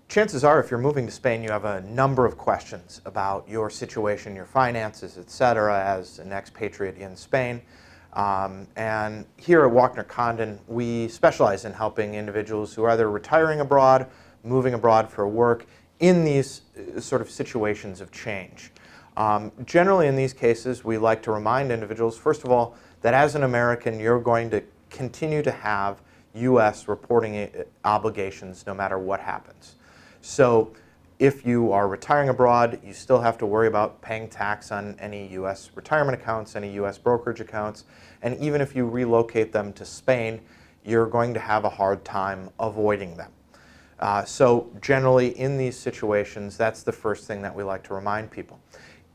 Chances are, if you're moving to Spain, you have a number of questions about your situation, your finances, etc., as an expatriate in Spain. And here at Walkner Condon, we specialize in helping individuals who are either retiring abroad, moving abroad for work, in these sort of situations of change. Generally, in these cases, we like to remind individuals, first of all, that as an American, you're going to continue to have U.S. reporting obligations no matter what happens. So if you are retiring abroad, you still have to worry about paying tax on any U.S. retirement accounts, any U.S. brokerage accounts, and even if you relocate them to Spain, you're going to have a hard time avoiding them. So generally in these situations, that's the first thing that we like to remind people.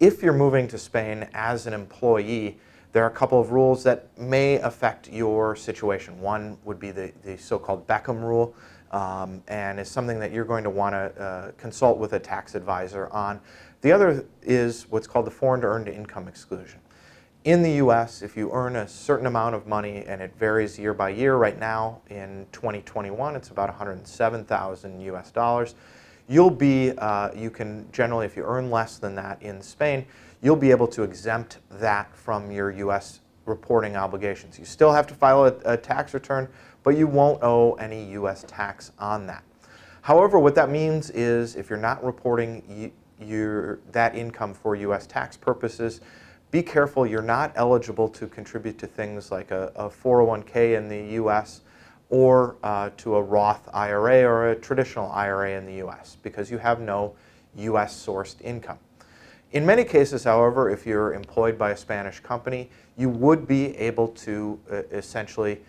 If you're moving to Spain as an employee, there are a couple of rules that may affect your situation. One would be the so-called Beckham rule, and is something that you're going to want to consult with a tax advisor on. The other is what's called the foreign earned income exclusion. In the U.S., if you earn a certain amount of money, and it varies year by year, right now in 2021 it's about 107,000 US dollars, you'll be, you can generally, if you earn less than that in Spain, you'll be able to exempt that from your U.S. reporting obligations. You still have to file a tax return, but you won't owe any U.S. tax on that. However, what that means is if you're not reporting that income for U.S. tax purposes, be careful, you're not eligible to contribute to things like a 401k in the U.S. or to a Roth IRA or a traditional IRA in the U.S. because you have no U.S. sourced income. In many cases, however, if you're employed by a Spanish company, you would be able to essentially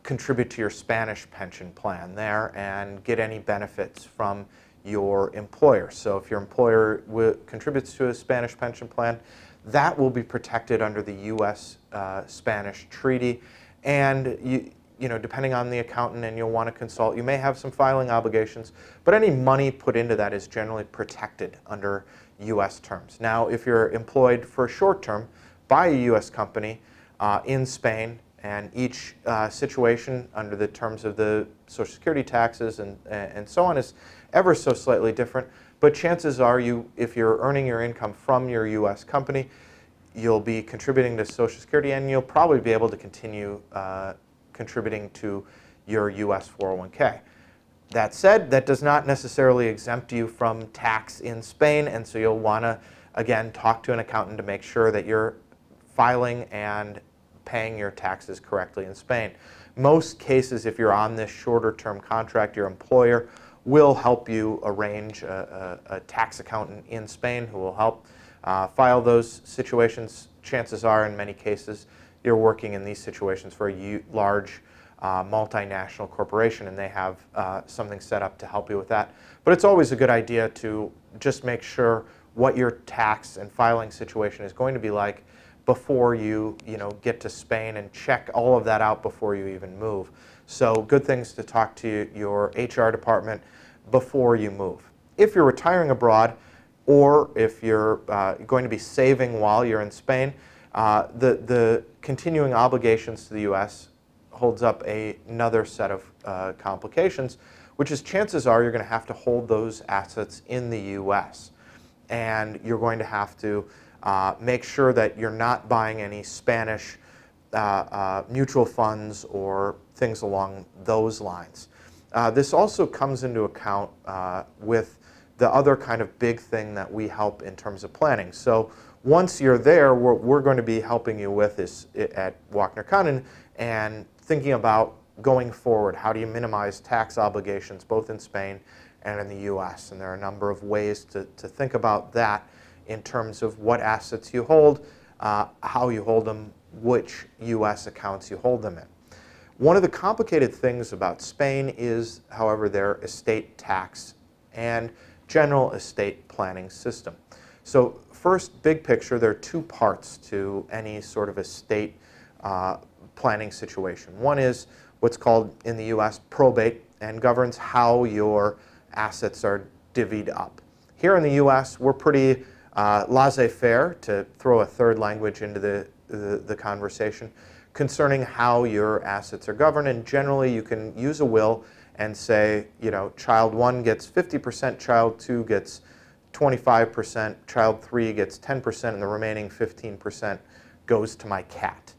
contribute to your Spanish pension plan there and get any benefits from your employer. So if your employer contributes to a Spanish pension plan, that will be protected under the U.S.-Spanish treaty. And you know, depending on the accountant, and you'll want to consult, you may have some filing obligations, but any money put into that is generally protected under U.S. terms. Now, if you're employed for a short term by a U.S. company in Spain, and each situation under the terms of the Social Security taxes and so on is ever so slightly different, but chances are if you're earning your income from your U.S. company, you'll be contributing to Social Security, and you'll probably be able to continue contributing to your U.S. 401k. That said, that does not necessarily exempt you from tax in Spain, and so you'll want to, again, talk to an accountant to make sure that you're filing and paying your taxes correctly in Spain. Most cases, if you're on this shorter term contract, your employer will help you arrange a tax accountant in Spain who will help file those situations. Chances are, in many cases, you're working in these situations for a large multinational corporation, and they have something set up to help you with that. But it's always a good idea to just make sure what your tax and filing situation is going to be like before you get to Spain, and check all of that out before you even move. So good things to talk to your HR department before you move. If you're retiring abroad, or if you're going to be saving while you're in Spain, the continuing obligations to the U.S. holds up another set of complications, which is chances are you're going to have to hold those assets in the U.S. And you're going to have to make sure that you're not buying any Spanish mutual funds or things along those lines. This also comes into account with the other kind of big thing that we help in terms of planning. So once you're there, what we're going to be helping you with is at Walkner Condon and thinking about going forward. How do you minimize tax obligations both in Spain and in the U.S.? And there are a number of ways to think about that in terms of what assets you hold, how you hold them, which U.S. accounts you hold them in. One of the complicated things about Spain is, however, their estate tax and general estate planning system. So first, big picture, there are two parts to any sort of estate planning situation. One is what's called in the U.S. probate, and governs how your assets are divvied up. Here in the U.S., we're pretty laissez-faire, to throw a third language into the conversation, concerning how your assets are governed, and generally you can use a will and say, child 1 gets 50%, child 2 gets 25%, child 3 gets 10%, and the remaining 15% goes to my cat.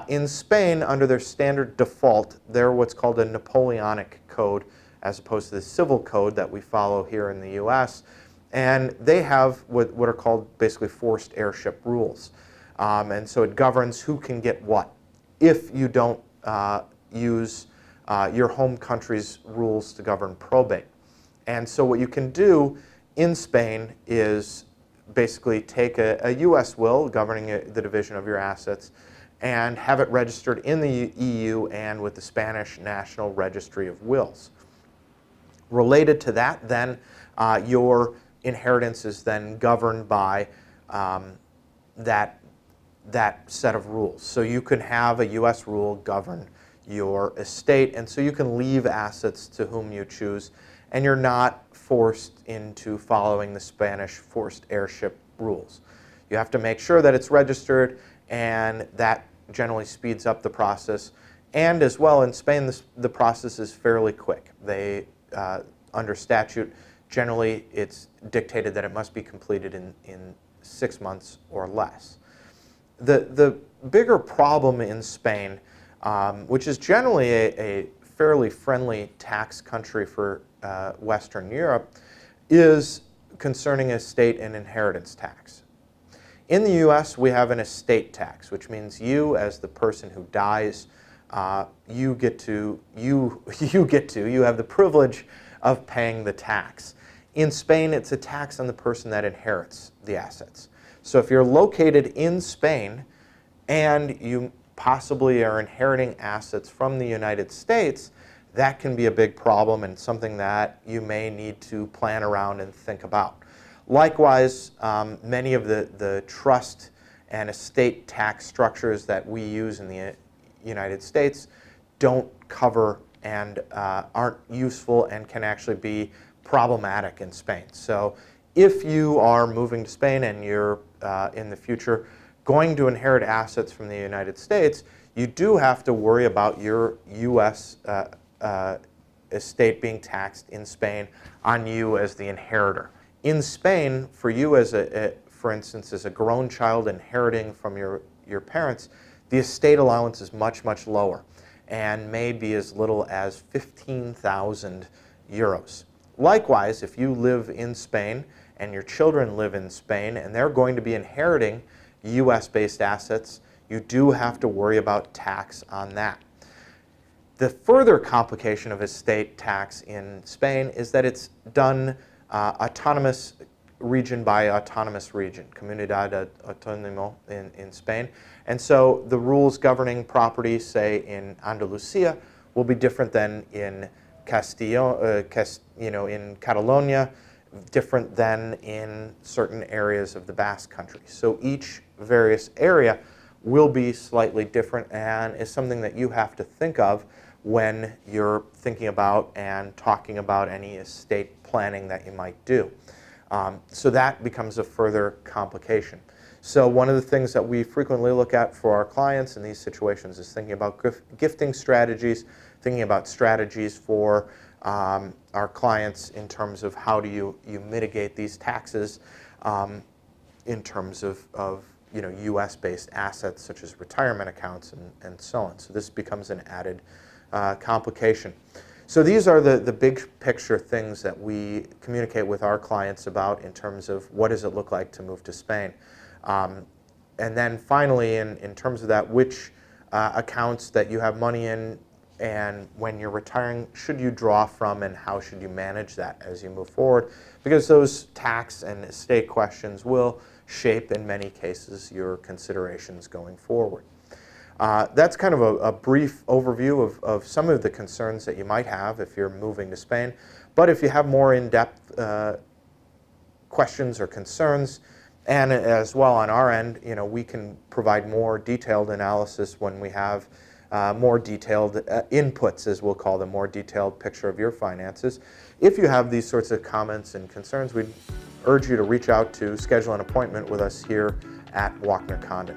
In Spain, under their standard default, they're what's called a Napoleonic code, as opposed to the civil code that we follow here in the US. And they have what are called basically forced heirship rules. And so it governs who can get what if you don't use your home country's rules to govern probate. And so what you can do in Spain is basically take a US will governing the division of your assets and have it registered in the EU and with the Spanish National Registry of Wills. Related to that, then, your inheritance is then governed by that set of rules. So you can have a US rule govern your estate, and so you can leave assets to whom you choose, and you're not forced into following the Spanish forced heirship rules. You have to make sure that it's registered, and that generally speeds up the process. And as well, in Spain, the process is fairly quick. They, under statute, generally it's dictated that it must be completed in 6 months or less. The bigger problem in Spain, which is generally a fairly friendly tax country for Western Europe, is concerning estate and inheritance tax. In the US, we have an estate tax, which means you, as the person who dies, you have the privilege of paying the tax. In Spain, it's a tax on the person that inherits the assets. So if you're located in Spain and you possibly are inheriting assets from the United States, that can be a big problem and something that you may need to plan around and think about. Likewise, many of the trust and estate tax structures that we use in the United States don't cover and aren't useful and can actually be problematic in Spain. So if you are moving to Spain and you're in the future going to inherit assets from the United States, you do have to worry about your U.S. Estate being taxed in Spain on you as the inheritor. In Spain, for you as for instance, as a grown child inheriting from your parents, the estate allowance is much, much lower and may be as little as 15,000 euros. Likewise, if you live in Spain and your children live in Spain and they're going to be inheriting US-based assets, you do have to worry about tax on that. The further complication of estate tax in Spain is that it's done autonomous region by autonomous region, Comunidad Autónoma in Spain. And so the rules governing property, say in Andalusia, will be different than in in Catalonia, different than in certain areas of the Basque Country. So each various area will be slightly different and is something that you have to think of when you're thinking about and talking about any estate planning that you might do. So that becomes a further complication. So one of the things that we frequently look at for our clients in these situations is thinking about gifting strategies, thinking about strategies for our clients in terms of how do you mitigate these taxes in terms of US-based assets such as retirement accounts and so on. So this becomes an added complication. So these are the big picture things that we communicate with our clients about in terms of what does it look like to move to Spain. And then finally, in terms of that, which accounts that you have money in and when you're retiring, should you draw from and how should you manage that as you move forward? Because those tax and estate questions will shape, in many cases, your considerations going forward. That's kind of a brief overview of some of the concerns that you might have if you're moving to Spain. But if you have more in-depth questions or concerns, and as well on our end, we can provide more detailed analysis when we have more detailed inputs, as we'll call them, more detailed picture of your finances. If you have these sorts of comments and concerns, we'd urge you to reach out to schedule an appointment with us here at Walkner Condon.